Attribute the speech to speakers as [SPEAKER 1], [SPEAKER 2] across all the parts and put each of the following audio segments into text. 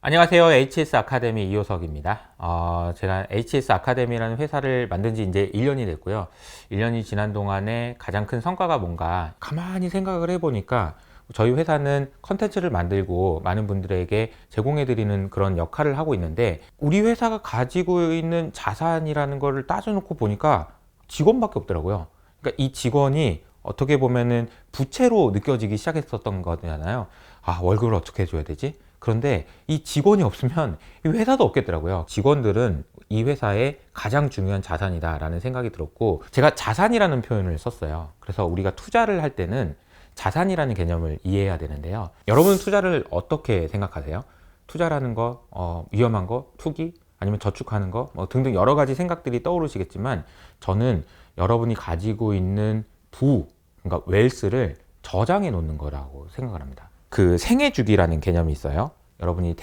[SPEAKER 1] 안녕하세요. HS 아카데미 이호석입니다. 제가 HS 아카데미라는 회사를 만든 지 이제 1년이 됐고요. 1년이 지난 동안에 가장 큰 성과가 뭔가 가만히 생각을 해보니까 저희 회사는 컨텐츠를 만들고 많은 분들에게 제공해드리는 그런 역할을 하고 있는데, 우리 회사가 가지고 있는 자산이라는 거를 따져놓고 보니까 직원밖에 없더라고요. 그러니까 이 직원이 어떻게 보면은 부채로 느껴지기 시작했었던 거잖아요. 월급을 어떻게 해줘야 되지? 그런데 이 직원이 없으면 이 회사도 없겠더라고요. 직원들은 이 회사의 가장 중요한 자산이다라는 생각이 들었고, 제가 자산이라는 표현을 썼어요. 그래서 우리가 투자를 할 때는 자산이라는 개념을 이해해야 되는데요. 여러분 투자를 어떻게 생각하세요? 투자라는 거, 위험한 거, 투기, 아니면 저축하는 거, 등등 여러 가지 생각들이 떠오르시겠지만, 저는 여러분이 가지고 있는 그러니까 웰스를 저장해 놓는 거라고 생각을 합니다. 그 생애 주기라는 개념이 있어요. 여러분이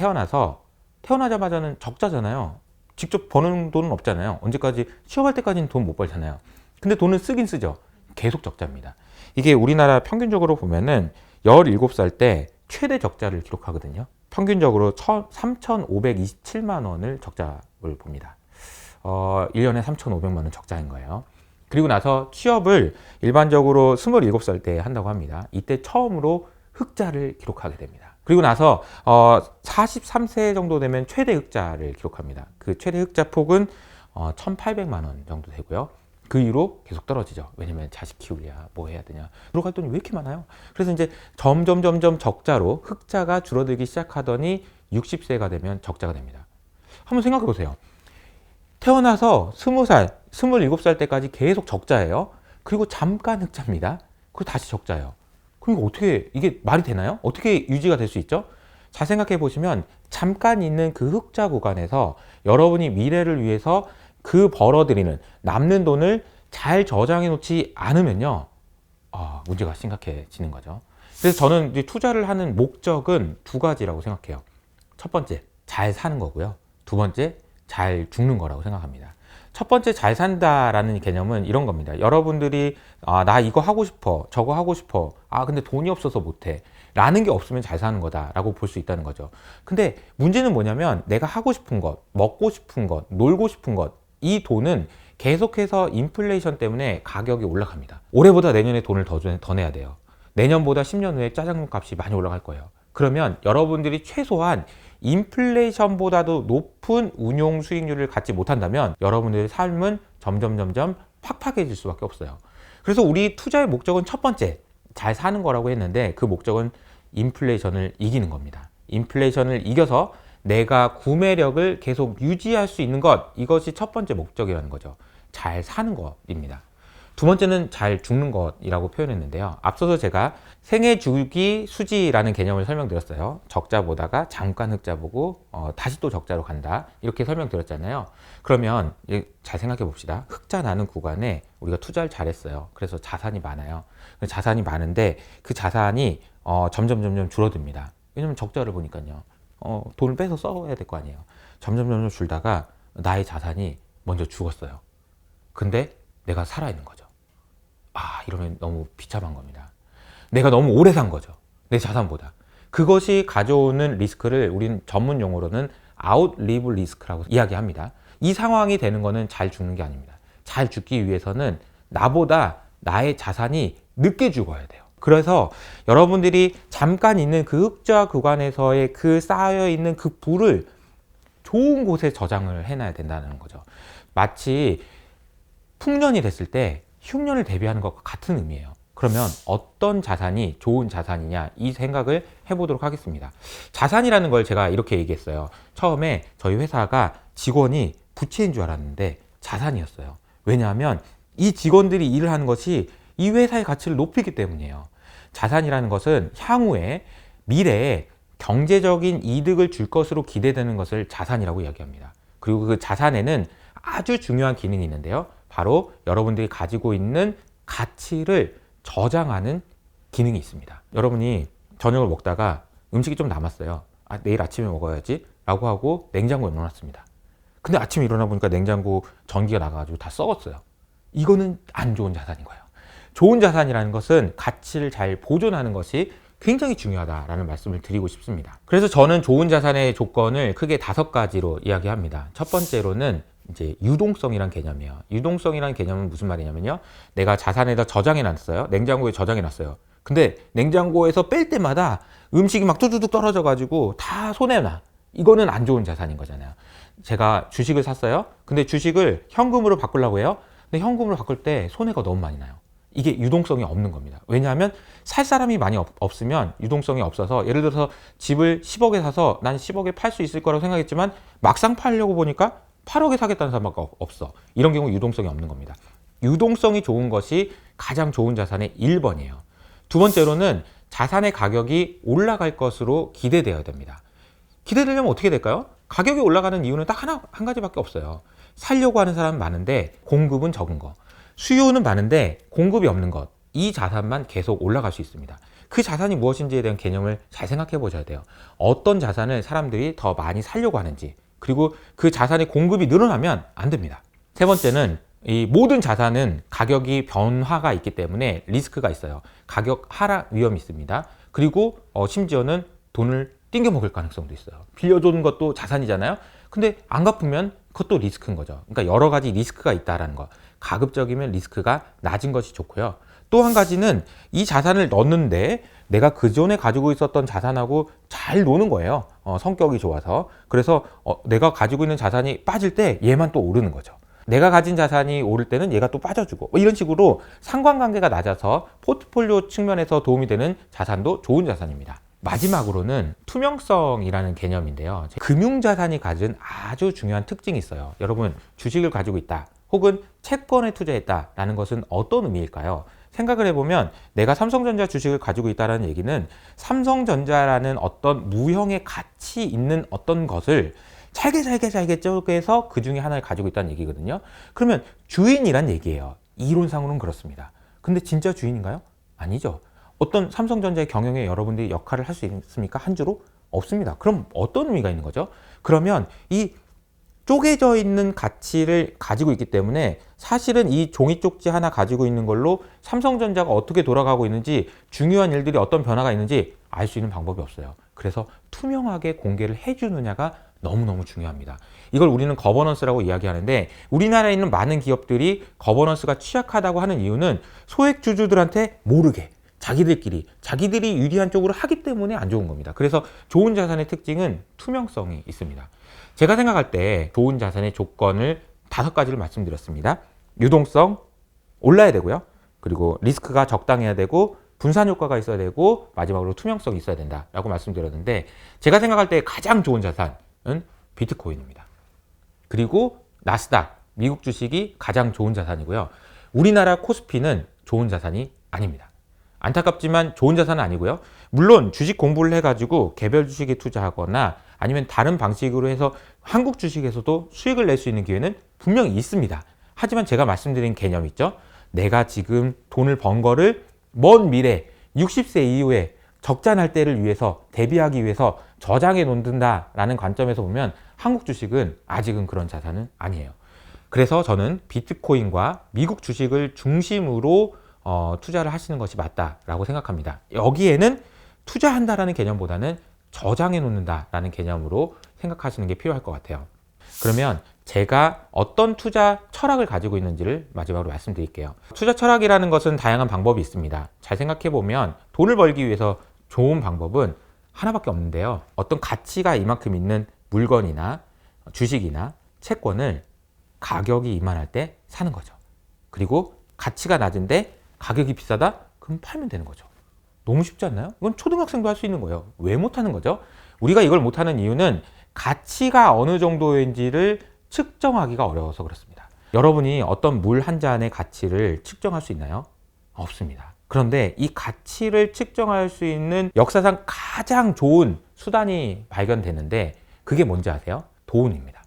[SPEAKER 1] 태어나자마자는 적자잖아요. 직접 버는 돈은 없잖아요. 언제까지 취업할 때까지는 돈 못 벌잖아요. 근데 돈은 쓰긴 쓰죠. 계속 적자입니다. 이게 우리나라 평균적으로 보면은 17살 때 최대 적자를 기록하거든요. 평균적으로 3,527만 원을 적자를 봅니다. 1년에 3,500만 원 적자인 거예요. 그리고 나서 취업을 일반적으로 27살 때 한다고 합니다. 이때 처음으로 흑자를 기록하게 됩니다. 그리고 나서 43세 정도 되면 최대 흑자를 기록합니다. 그 최대 흑자 폭은 1,800만 원 정도 되고요. 그 이후로 계속 떨어지죠. 왜냐면 자식 키우랴 뭐 해야 되냐, 들어갈 돈이 왜 이렇게 많아요. 그래서 이제 점점 적자로 흑자가 줄어들기 시작하더니 60세가 되면 적자가 됩니다. 한번 생각해 보세요. 태어나서 20살, 27살 때까지 계속 적자예요. 그리고 잠깐 흑자입니다. 그리고 다시 적자예요. 그러니까 어떻게, 이게 말이 되나요? 어떻게 유지가 될 수 있죠? 잘 생각해 보시면 잠깐 있는 그 흑자 구간에서 여러분이 미래를 위해서 그 벌어들이는 남는 돈을 잘 저장해 놓지 않으면요, 문제가 심각해지는 거죠. 그래서 저는 이제 투자를 하는 목적은 두 가지라고 생각해요. 첫 번째, 잘 사는 거고요. 두 번째, 잘 죽는 거라고 생각합니다. 첫 번째, 잘 산다라는 개념은 이런 겁니다. 여러분들이 나 이거 하고 싶어, 저거 하고 싶어, 근데 돈이 없어서 못해 라는 게 없으면 잘 사는 거다라고 볼 수 있다는 거죠. 근데 문제는 뭐냐면, 내가 하고 싶은 것, 먹고 싶은 것, 놀고 싶은 것, 이 돈은 계속해서 인플레이션 때문에 가격이 올라갑니다. 올해보다 내년에 돈을 더 내야 돼요. 내년보다 10년 후에 짜장면 값이 많이 올라갈 거예요. 그러면 여러분들이 최소한 인플레이션보다도 높은 운용 수익률을 갖지 못한다면 여러분들의 삶은 점점 팍팍해질 수밖에 없어요. 그래서 우리 투자의 목적은 첫 번째, 잘 사는 거라고 했는데, 그 목적은 인플레이션을 이기는 겁니다. 인플레이션을 이겨서 내가 구매력을 계속 유지할 수 있는 것, 이것이 첫 번째 목적이라는 거죠. 잘 사는 것입니다. 두 번째는 잘 죽는 것이라고 표현했는데요. 앞서서 제가 생애 주기 수지라는 개념을 설명드렸어요. 적자 보다가 잠깐 흑자 보고 다시 또 적자로 간다, 이렇게 설명드렸잖아요. 그러면 잘 생각해 봅시다. 흑자 나는 구간에 우리가 투자를 잘했어요. 그래서 자산이 많아요. 자산이 많은데 그 자산이 점점 줄어듭니다. 왜냐면 적자를 보니까요. 돈을 빼서 써야 될 거 아니에요. 점점 줄다가 나의 자산이 먼저 죽었어요. 근데 내가 살아있는 거죠. 이러면 너무 비참한 겁니다. 내가 너무 오래 산 거죠. 내 자산보다. 그것이 가져오는 리스크를 우리는 전문 용어로는 아웃리브 리스크라고 이야기합니다. 이 상황이 되는 거는 잘 죽는 게 아닙니다. 잘 죽기 위해서는 나보다 나의 자산이 늦게 죽어야 돼요. 그래서 여러분들이 잠깐 있는 그 흑자 구간에서의 그 쌓여 있는 그 부를 좋은 곳에 저장을 해놔야 된다는 거죠. 마치 풍년이 됐을 때 흉년을 대비하는 것과 같은 의미예요. 그러면 어떤 자산이 좋은 자산이냐, 이 생각을 해보도록 하겠습니다. 자산이라는 걸 제가 이렇게 얘기했어요. 처음에 저희 회사가 직원이 부채인 줄 알았는데 자산이었어요. 왜냐하면 이 직원들이 일을 하는 것이 이 회사의 가치를 높이기 때문이에요. 자산이라는 것은 향후에 미래에 경제적인 이득을 줄 것으로 기대되는 것을 자산이라고 이야기합니다. 그리고 그 자산에는 아주 중요한 기능이 있는데요. 바로 여러분들이 가지고 있는 가치를 저장하는 기능이 있습니다. 여러분이 저녁을 먹다가 음식이 좀 남았어요. 내일 아침에 먹어야지 라고 하고 냉장고에 넣어놨습니다. 근데 아침에 일어나 보니까 냉장고 전기가 나가가지고 다 썩었어요. 이거는 안 좋은 자산인 거예요. 좋은 자산이라는 것은 가치를 잘 보존하는 것이 굉장히 중요하다라는 말씀을 드리고 싶습니다. 그래서 저는 좋은 자산의 조건을 크게 5가지로 이야기합니다. 첫 번째로는 이제 유동성이란 개념이에요. 유동성이란 개념은 무슨 말이냐면요. 내가 자산에다 저장해 놨어요. 냉장고에 저장해 놨어요. 근데 냉장고에서 뺄 때마다 음식이 막 뚜두둑 떨어져 가지고 다 손해나. 이거는 안 좋은 자산인 거잖아요. 제가 주식을 샀어요. 근데 주식을 현금으로 바꾸려고 해요. 근데 현금으로 바꿀 때 손해가 너무 많이 나요. 이게 유동성이 없는 겁니다. 왜냐하면 살 사람이 많이 없으면 유동성이 없어서, 예를 들어서 집을 10억에 사서 난 10억에 팔 수 있을 거라고 생각했지만 막상 팔려고 보니까 8억에 사겠다는 사람밖에 없어. 이런 경우 유동성이 없는 겁니다. 유동성이 좋은 것이 가장 좋은 자산의 1번이에요. 두 번째로는 자산의 가격이 올라갈 것으로 기대되어야 됩니다. 기대되려면 어떻게 될까요? 가격이 올라가는 이유는 딱 한 가지밖에 없어요. 살려고 하는 사람은 많은데 공급은 적은 거. 수요는 많은데 공급이 없는 것. 이 자산만 계속 올라갈 수 있습니다. 그 자산이 무엇인지에 대한 개념을 잘 생각해 보셔야 돼요. 어떤 자산을 사람들이 더 많이 살려고 하는지, 그리고 그 자산의 공급이 늘어나면 안 됩니다. 세 번째는 이 모든 자산은 가격이 변화가 있기 때문에 리스크가 있어요. 가격 하락 위험이 있습니다. 그리고 심지어는 돈을 띵겨 먹을 가능성도 있어요. 빌려준 것도 자산이잖아요. 근데 안 갚으면 그것도 리스크인 거죠. 그러니까 여러 가지 리스크가 있다라는 거. 가급적이면 리스크가 낮은 것이 좋고요. 또 한 가지는 이 자산을 넣는데 내가 그전에 가지고 있었던 자산하고 잘 노는 거예요. 성격이 좋아서. 그래서 내가 가지고 있는 자산이 빠질 때 얘만 또 오르는 거죠. 내가 가진 자산이 오를 때는 얘가 또 빠져주고, 이런 식으로 상관관계가 낮아서 포트폴리오 측면에서 도움이 되는 자산도 좋은 자산입니다. 마지막으로는 투명성이라는 개념인데요. 금융자산이 가진 아주 중요한 특징이 있어요. 여러분, 주식을 가지고 있다, 혹은 채권에 투자했다라는 것은 어떤 의미일까요? 생각을 해보면 내가 삼성전자 주식을 가지고 있다는 얘기는 삼성전자라는 어떤 무형의 가치 있는 어떤 것을 잘게 쪼개서 그 중에 하나를 가지고 있다는 얘기거든요. 그러면 주인이란 얘기예요. 이론상으로는 그렇습니다. 근데 진짜 주인인가요? 아니죠. 어떤 삼성전자의 경영에 여러분들이 역할을 할 수 있습니까? 한 주로? 없습니다. 그럼 어떤 의미가 있는 거죠? 그러면 이 쪼개져 있는 가치를 가지고 있기 때문에 사실은 이 종이 쪽지 하나 가지고 있는 걸로 삼성전자가 어떻게 돌아가고 있는지, 중요한 일들이 어떤 변화가 있는지 알 수 있는 방법이 없어요. 그래서 투명하게 공개를 해주느냐가 너무너무 중요합니다. 이걸 우리는 거버넌스라고 이야기하는데, 우리나라에 있는 많은 기업들이 거버넌스가 취약하다고 하는 이유는 소액주주들한테 모르게 자기들이 유리한 쪽으로 하기 때문에 안 좋은 겁니다. 그래서 좋은 자산의 특징은 투명성이 있습니다. 제가 생각할 때 좋은 자산의 조건을 5가지를 말씀드렸습니다. 유동성, 올라야 되고요. 그리고 리스크가 적당해야 되고, 분산 효과가 있어야 되고, 마지막으로 투명성이 있어야 된다라고 말씀드렸는데, 제가 생각할 때 가장 좋은 자산은 비트코인입니다. 그리고 나스닥, 미국 주식이 가장 좋은 자산이고요. 우리나라 코스피는 좋은 자산이 아닙니다. 안타깝지만 좋은 자산은 아니고요. 물론 주식 공부를 해가지고 개별 주식에 투자하거나 아니면 다른 방식으로 해서 한국 주식에서도 수익을 낼 수 있는 기회는 분명히 있습니다. 하지만 제가 말씀드린 개념 있죠? 내가 지금 돈을 번 거를 먼 미래 60세 이후에 적자 날 때를 위해서 대비하기 위해서 저장해 놓는다라는 관점에서 보면 한국 주식은 아직은 그런 자산은 아니에요. 그래서 저는 비트코인과 미국 주식을 중심으로 투자를 하시는 것이 맞다라고 생각합니다. 여기에는 투자한다라는 개념보다는 저장해 놓는다라는 개념으로 생각하시는 게 필요할 것 같아요. 그러면 제가 어떤 투자 철학을 가지고 있는지를 마지막으로 말씀드릴게요. 투자 철학이라는 것은 다양한 방법이 있습니다. 잘 생각해 보면 돈을 벌기 위해서 좋은 방법은 하나밖에 없는데요. 어떤 가치가 이만큼 있는 물건이나 주식이나 채권을 가격이 이만할 때 사는 거죠. 그리고 가치가 낮은데 가격이 비싸다? 그럼 팔면 되는 거죠. 너무 쉽지 않나요? 이건 초등학생도 할 수 있는 거예요. 왜 못하는 거죠? 우리가 이걸 못하는 이유는 가치가 어느 정도인지를 측정하기가 어려워서 그렇습니다. 여러분이 어떤 물 한 잔의 가치를 측정할 수 있나요? 없습니다. 그런데 이 가치를 측정할 수 있는 역사상 가장 좋은 수단이 발견되는데, 그게 뭔지 아세요? 돈입니다.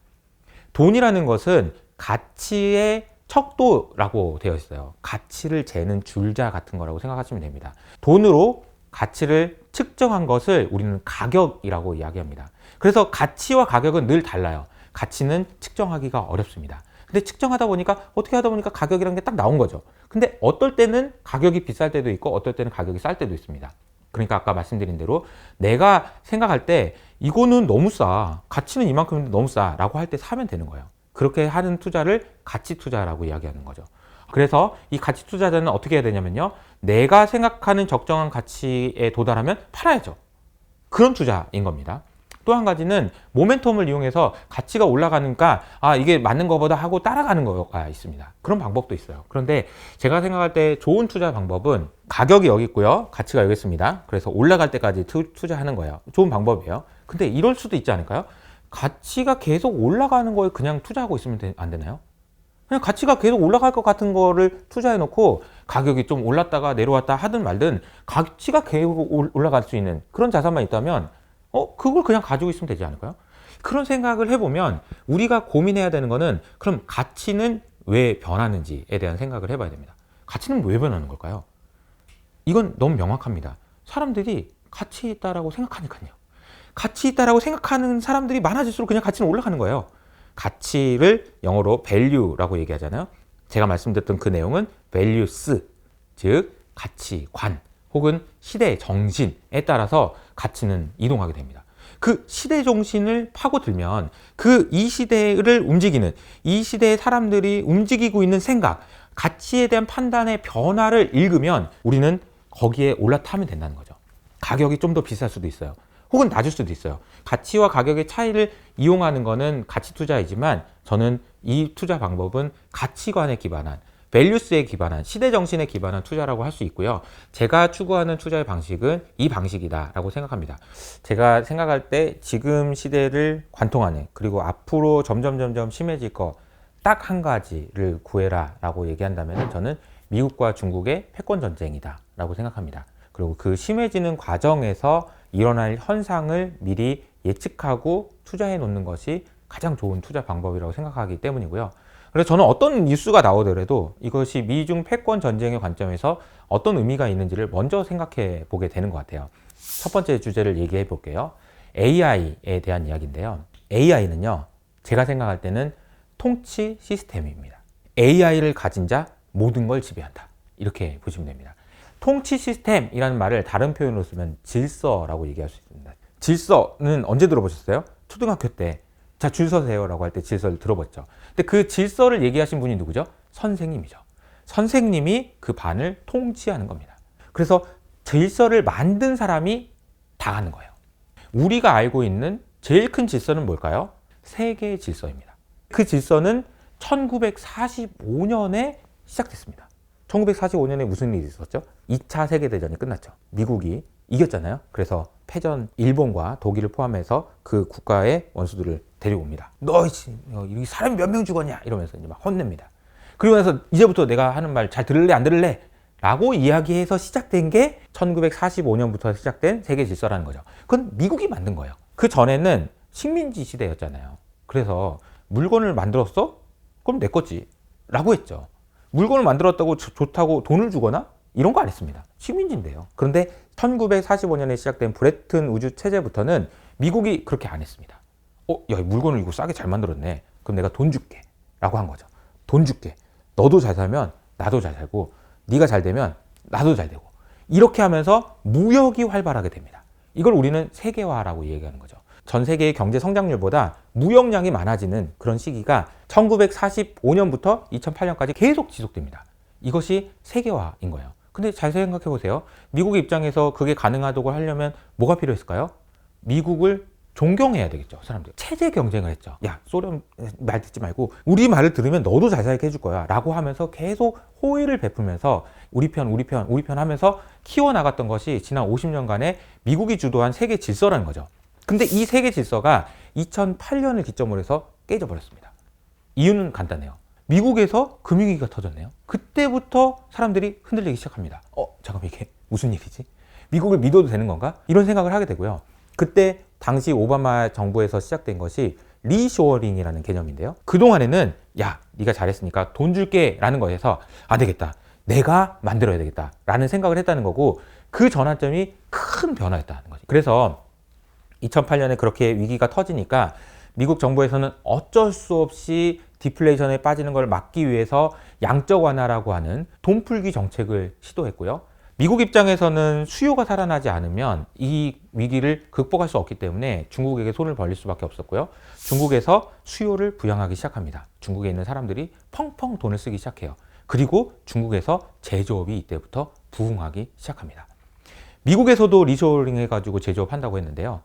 [SPEAKER 1] 돈이라는 것은 가치의 척도라고 되어 있어요. 가치를 재는 줄자 같은 거라고 생각하시면 됩니다. 돈으로 가치를 측정한 것을 우리는 가격이라고 이야기합니다. 그래서 가치와 가격은 늘 달라요. 가치는 측정하기가 어렵습니다. 근데 측정하다 보니까 어떻게 하다 보니까 가격이라는 게 딱 나온 거죠. 근데 어떨 때는 가격이 비쌀 때도 있고 어떨 때는 가격이 쌀 때도 있습니다. 그러니까 아까 말씀드린 대로 내가 생각할 때 이거는 너무 싸, 가치는 이만큼인데 너무 싸 라고 할 때 사면 되는 거예요. 그렇게 하는 투자를 가치 투자라고 이야기하는 거죠. 그래서 이 가치 투자자는 어떻게 해야 되냐면요, 내가 생각하는 적정한 가치에 도달하면 팔아야죠. 그런 투자인 겁니다. 또 한 가지는 모멘텀을 이용해서 가치가 올라가니까 이게 맞는 것보다 하고 따라가는 거가 있습니다. 그런 방법도 있어요. 그런데 제가 생각할 때 좋은 투자 방법은 가격이 여기 있고요, 가치가 여기 있습니다. 그래서 올라갈 때까지 투자하는 거예요. 좋은 방법이에요. 근데 이럴 수도 있지 않을까요? 가치가 계속 올라가는 거에 그냥 투자하고 있으면 안 되나요? 그냥 가치가 계속 올라갈 것 같은 거를 투자해 놓고 가격이 좀 올랐다가 내려왔다 하든 말든 가치가 계속 올라갈 수 있는 그런 자산만 있다면 그걸 그냥 가지고 있으면 되지 않을까요? 그런 생각을 해보면 우리가 고민해야 되는 거는, 그럼 가치는 왜 변하는지에 대한 생각을 해봐야 됩니다. 가치는 왜 변하는 걸까요? 이건 너무 명확합니다. 사람들이 가치 있다라고 생각하니까요. 가치 있다라고 생각하는 사람들이 많아질수록 그냥 가치는 올라가는 거예요. 가치를 영어로 value라고 얘기하잖아요. 제가 말씀드렸던 그 내용은 values, 즉 가치관 혹은 시대 정신에 따라서 가치는 이동하게 됩니다. 그 시대 정신을 파고들면 이 시대를 움직이는, 이 시대의 사람들이 움직이고 있는 생각, 가치에 대한 판단의 변화를 읽으면 우리는 거기에 올라타면 된다는 거죠. 가격이 좀 더 비쌀 수도 있어요. 혹은 낮을 수도 있어요. 가치와 가격의 차이를 이용하는 거는 가치 투자이지만, 저는 이 투자 방법은 가치관에 기반한, 밸류스에 기반한, 시대 정신에 기반한 투자라고 할 수 있고요. 제가 추구하는 투자의 방식은 이 방식이다라고 생각합니다. 제가 생각할 때 지금 시대를 관통하는, 그리고 앞으로 점점 심해질 거 딱 한 가지를 구해라 라고 얘기한다면 저는 미국과 중국의 패권 전쟁이다 라고 생각합니다. 그리고 그 심해지는 과정에서 일어날 현상을 미리 예측하고 투자해 놓는 것이 가장 좋은 투자 방법이라고 생각하기 때문이고요. 그래서 저는 어떤 뉴스가 나오더라도 이것이 미중 패권 전쟁의 관점에서 어떤 의미가 있는지를 먼저 생각해 보게 되는 것 같아요. 첫 번째 주제를 얘기해 볼게요. AI에 대한 이야기인데요. AI는요, 제가 생각할 때는 통치 시스템입니다. AI를 가진 자 모든 걸 지배한다, 이렇게 보시면 됩니다. 통치 시스템이라는 말을 다른 표현으로 쓰면 질서라고 얘기할 수 있습니다. 질서는 언제 들어보셨어요? 초등학교 때. 자, 줄 서세요 라고 할 때 질서를 들어봤죠. 근데 그 질서를 얘기하신 분이 누구죠? 선생님이죠. 선생님이 그 반을 통치하는 겁니다. 그래서 질서를 만든 사람이 당하는 거예요. 우리가 알고 있는 제일 큰 질서는 뭘까요? 세계의 질서입니다. 그 질서는 1945년에 시작됐습니다. 1945년에 무슨 일이 있었죠? 2차 세계대전이 끝났죠. 미국이 이겼잖아요. 그래서 패전 일본과 독일을 포함해서 그 국가의 원수들을 데려옵니다. 여기 사람이 몇 명 죽었냐? 이러면서 이제 막 혼냅니다. 그리고 나서 이제부터 내가 하는 말 잘 들을래? 안 들을래? 라고 이야기해서 시작된 게 1945년부터 시작된 세계 질서라는 거죠. 그건 미국이 만든 거예요. 그 전에는 식민지 시대였잖아요. 그래서 물건을 만들었어? 그럼 내 거지. 라고 했죠. 물건을 만들었다고 좋다고 돈을 주거나 이런 거 안 했습니다. 식민지인데요. 그런데 1945년에 시작된 브레튼 우주 체제부터는 미국이 그렇게 안 했습니다. 야, 물건을 이거 싸게 잘 만들었네. 그럼 내가 돈 줄게. 라고 한 거죠. 돈 줄게. 너도 잘 살면 나도 잘 살고, 네가 잘 되면 나도 잘 되고. 이렇게 하면서 무역이 활발하게 됩니다. 이걸 우리는 세계화라고 얘기하는 거죠. 전 세계의 경제 성장률보다 무역량이 많아지는 그런 시기가 1945년부터 2008년까지 계속 지속됩니다. 이것이 세계화인 거예요. 근데 잘 생각해 보세요. 미국의 입장에서 그게 가능하다고 하려면 뭐가 필요했을까요? 미국을 존경해야 되겠죠, 사람들. 체제 경쟁을 했죠. 야, 소련 말 듣지 말고 우리 말을 들으면 너도 잘 살게 해줄 거야 라고 하면서 계속 호의를 베풀면서 우리 편 하면서 키워나갔던 것이 지난 50년간의 미국이 주도한 세계 질서라는 거죠. 근데 이 세계 질서가 2008년을 기점으로 해서 깨져버렸습니다. 이유는 간단해요. 미국에서 금융위기가 터졌네요. 그때부터 사람들이 흔들리기 시작합니다. 잠깐만, 이게 무슨 일이지? 미국을 믿어도 되는 건가? 이런 생각을 하게 되고요. 그때 당시 오바마 정부에서 시작된 것이 리쇼어링이라는 개념인데요. 그동안에는 야, 네가 잘했으니까 돈 줄게 라는 거에서 안 되겠다, 내가 만들어야 되겠다 라는 생각을 했다는 거고, 그 전환점이 큰 변화였다는 거죠. 그래서 2008년에 그렇게 위기가 터지니까 미국 정부에서는 어쩔 수 없이 디플레이션에 빠지는 걸 막기 위해서 양적 완화라고 하는 돈풀기 정책을 시도했고요. 미국 입장에서는 수요가 살아나지 않으면 이 위기를 극복할 수 없기 때문에 중국에게 손을 벌릴 수밖에 없었고요. 중국에서 수요를 부양하기 시작합니다. 중국에 있는 사람들이 펑펑 돈을 쓰기 시작해요. 그리고 중국에서 제조업이 이때부터 부흥하기 시작합니다. 미국에서도 리쇼링 해가지고 제조업한다고 했는데요.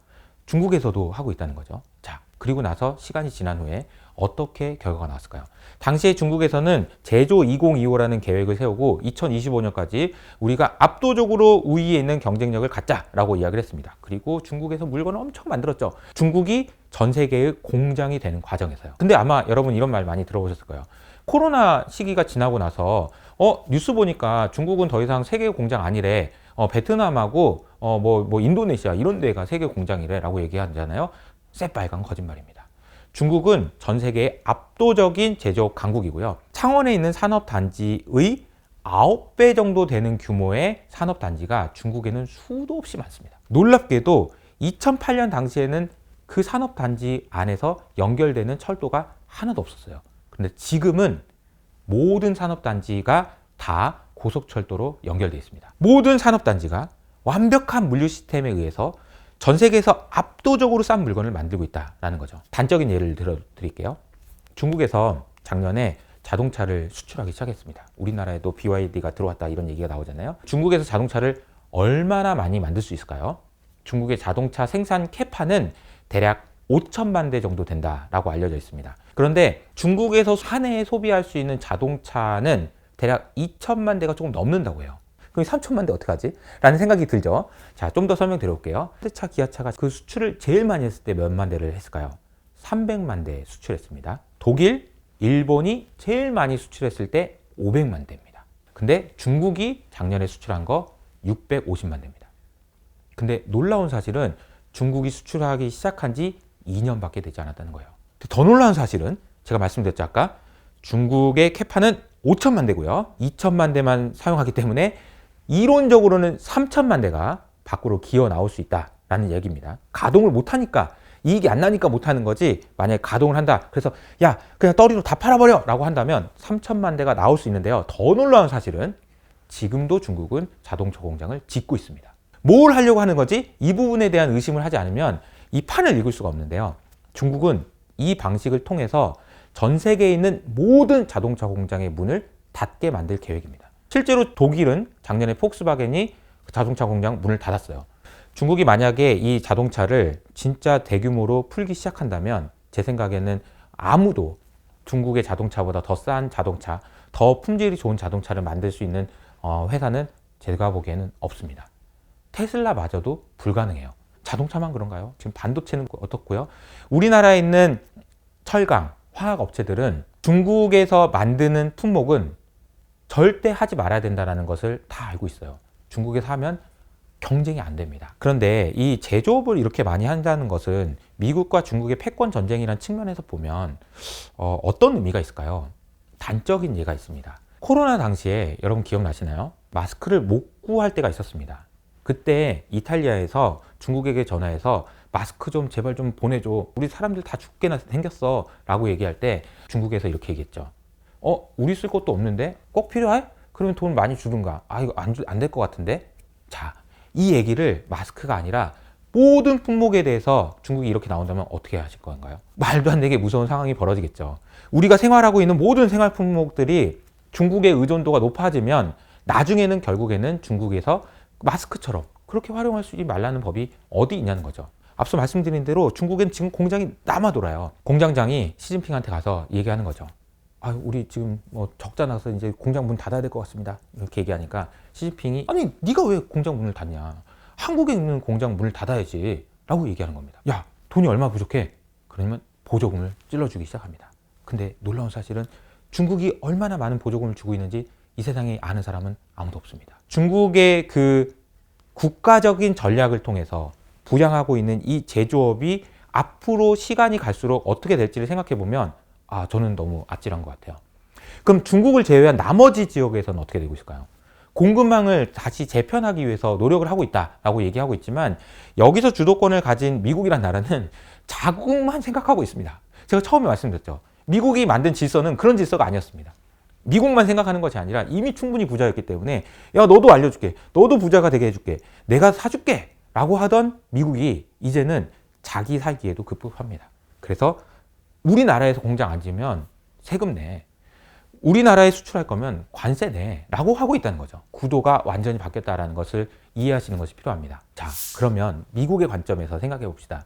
[SPEAKER 1] 중국에서도 하고 있다는 거죠. 자, 그리고 나서 시간이 지난 후에 어떻게 결과가 나왔을까요? 당시에 중국에서는 제조 2025라는 계획을 세우고 2025년까지 우리가 압도적으로 우위에 있는 경쟁력을 갖자라고 이야기를 했습니다. 그리고 중국에서 물건을 엄청 만들었죠. 중국이 전 세계의 공장이 되는 과정에서요. 근데 아마 여러분 이런 말 많이 들어보셨을 거예요. 코로나 시기가 지나고 나서 뉴스 보니까 중국은 더 이상 세계 공장 아니래. 베트남하고 인도네시아 이런 데가 세계 공장이래 라고 얘기하잖아요. 새빨간 거짓말입니다. 중국은 전 세계의 압도적인 제조업 강국이고요. 창원에 있는 산업단지의 9배 정도 되는 규모의 산업단지가 중국에는 수도 없이 많습니다. 놀랍게도 2008년 당시에는 그 산업단지 안에서 연결되는 철도가 하나도 없었어요. 근데 지금은 모든 산업단지가 다 고속철도로 연결되어 있습니다. 모든 산업단지가 완벽한 물류 시스템에 의해서 전 세계에서 압도적으로 싼 물건을 만들고 있다는 거죠. 단적인 예를 들어드릴게요. 중국에서 작년에 자동차를 수출하기 시작했습니다. 우리나라에도 BYD가 들어왔다 이런 얘기가 나오잖아요. 중국에서 자동차를 얼마나 많이 만들 수 있을까요? 중국의 자동차 생산 캐파는 대략 5천만 대 정도 된다라고 알려져 있습니다. 그런데 중국에서 한 해에 소비할 수 있는 자동차는 대략 2천만 대가 조금 넘는다고 해요. 그럼 3천만 대 어떡하지? 라는 생각이 들죠. 자, 좀 더 설명드려볼게요. 현대차, 기아차가 그 수출을 제일 많이 했을 때 몇만 대를 했을까요? 300만 대 수출했습니다. 독일, 일본이 제일 많이 수출했을 때 500만 대입니다. 근데 중국이 작년에 수출한 거 650만 대입니다. 근데 놀라운 사실은 중국이 수출하기 시작한 지 2년밖에 되지 않았다는 거예요. 더 놀라운 사실은 제가 말씀드렸죠 아까 중국의 캐파는 5천만 대고요. 2천만 대만 사용하기 때문에 이론적으로는 3천만 대가 밖으로 기어 나올 수 있다라는 얘기입니다. 가동을 못하니까 이익이 안 나니까 못하는 거지 만약에 가동을 한다. 그래서 야 그냥 떠리로 다 팔아버려 라고 한다면 3천만 대가 나올 수 있는데요. 더 놀라운 사실은 지금도 중국은 자동차 공장을 짓고 있습니다. 뭘 하려고 하는 거지? 이 부분에 대한 의심을 하지 않으면 이 판을 읽을 수가 없는데요. 중국은 이 방식을 통해서 전 세계에 있는 모든 자동차 공장의 문을 닫게 만들 계획입니다. 실제로 독일은 작년에 폭스바겐이 자동차 공장 문을 닫았어요. 중국이 만약에 이 자동차를 진짜 대규모로 풀기 시작한다면 제 생각에는 아무도 중국의 자동차보다 더 싼 자동차, 더 품질이 좋은 자동차를 만들 수 있는 회사는 제가 보기에는 없습니다. 테슬라마저도 불가능해요. 자동차만 그런가요? 지금 반도체는 어떻고요? 우리나라에 있는 철강, 화학 업체들은 중국에서 만드는 품목은 절대 하지 말아야 된다는 것을 다 알고 있어요. 중국에서 하면 경쟁이 안 됩니다. 그런데 이 제조업을 이렇게 많이 한다는 것은 미국과 중국의 패권 전쟁이라는 측면에서 보면 어떤 의미가 있을까요? 단적인 예가 있습니다. 코로나 당시에 여러분 기억나시나요? 마스크를 못 구할 때가 있었습니다. 그때 이탈리아에서 중국에게 전화해서 마스크 좀 제발 좀 보내줘. 우리 사람들 다 죽게나 생겼어. 라고 얘기할 때 중국에서 이렇게 얘기했죠. 우리 쓸 것도 없는데 꼭 필요해? 그러면 돈 많이 주든가. 이거 안 될 것 같은데? 자, 이 얘기를 마스크가 아니라 모든 품목에 대해서 중국이 이렇게 나온다면 어떻게 하실 건가요? 말도 안 되게 무서운 상황이 벌어지겠죠. 우리가 생활하고 있는 모든 생활 품목들이 중국의 의존도가 높아지면 나중에는 결국에는 중국에서 마스크처럼 그렇게 활용할 수 있지 말라는 법이 어디 있냐는 거죠. 앞서 말씀드린 대로 중국엔 지금 공장이 남아 돌아요. 공장장이 시진핑한테 가서 얘기하는 거죠. 우리 지금 적자 나서 이제 공장 문 닫아야 될 것 같습니다. 이렇게 얘기하니까 시진핑이 아니 네가 왜 공장 문을 닫냐? 한국에 있는 공장 문을 닫아야지 라고 얘기하는 겁니다. 야 돈이 얼마 부족해? 그러면 보조금을 찔러주기 시작합니다. 근데 놀라운 사실은 중국이 얼마나 많은 보조금을 주고 있는지 이 세상에 아는 사람은 아무도 없습니다. 중국의 그 국가적인 전략을 통해서 부양하고 있는 이 제조업이 앞으로 시간이 갈수록 어떻게 될지를 생각해 보면 저는 너무 아찔한 것 같아요. 그럼 중국을 제외한 나머지 지역에서는 어떻게 되고 있을까요? 공급망을 다시 재편하기 위해서 노력을 하고 있다라고 얘기하고 있지만 여기서 주도권을 가진 미국이란 나라는 자국만 생각하고 있습니다. 제가 처음에 말씀드렸죠. 미국이 만든 질서는 그런 질서가 아니었습니다. 미국만 생각하는 것이 아니라 이미 충분히 부자였기 때문에 야, 너도 알려줄게. 너도 부자가 되게 해줄게. 내가 사줄게. 라고 하던 미국이 이제는 자기 살기에도 급급합니다. 그래서 우리나라에서 공장 안 지면 세금 내. 우리나라에 수출할 거면 관세 내. 라고 하고 있다는 거죠. 구도가 완전히 바뀌었다는 것을 이해하시는 것이 필요합니다. 자, 그러면 미국의 관점에서 생각해 봅시다.